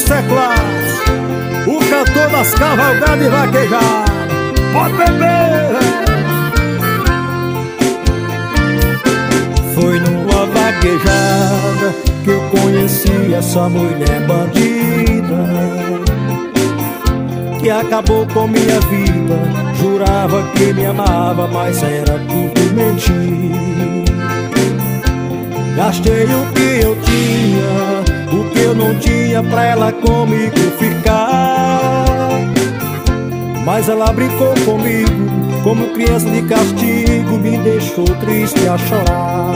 teclados, o cantor das cavalgadas e vaquejadas. Pode beber! Foi numa vaquejada que eu conheci essa mulher bandida, que acabou com minha vida. Jurava que me amava, mas era tudo mentira. Gastei o que eu tinha, o que eu não tinha, pra ela comigo ficar. Mas ela brincou comigo, como criança de castigo, me deixou triste a chorar.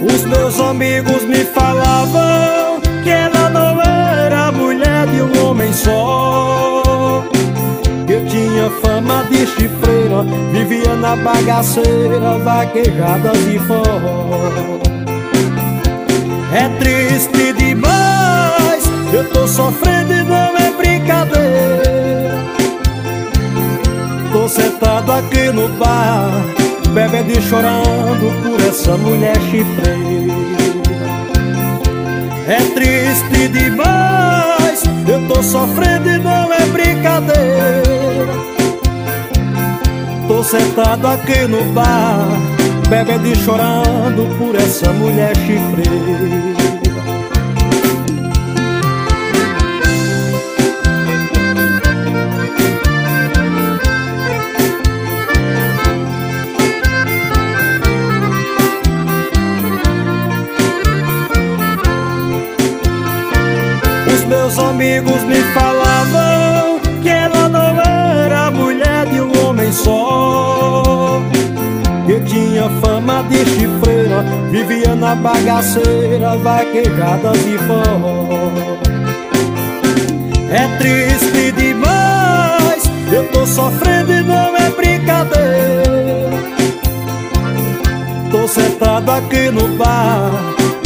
Os meus amigos me falavam que ela não era mulher de um homem só, que eu tinha fama de chifreira, vivia na bagaceira, vaquejadas e forró. É triste demais, eu tô sofrendo e não é brincadeira. Tô sentado aqui no bar, bebendo e chorando por essa mulher chifreira. É triste demais, eu tô sofrendo e não é brincadeira. Tô sentado aqui no bar, bebendo e chorando por essa mulher chifreira. Meus amigos me falavam que ela não era mulher de um homem só, que tinha fama de chifreira, vivia na bagaceira, vaquejadas e forró. É triste demais, eu tô sofrendo e não é brincadeira. Tô sentado aqui no bar,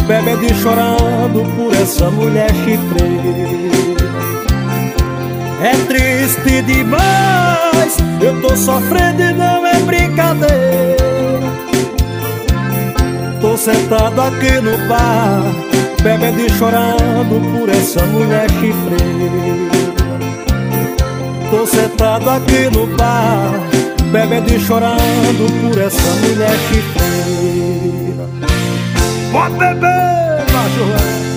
bebendo e chorando por essa mulher chifreira. É triste demais, eu tô sofrendo e não é brincadeira. Tô sentado aqui no bar, bebendo e chorando por essa mulher chifreira. Tô sentado aqui no bar, bebendo e chorando por essa mulher chifreira. Pode beber, cachorro!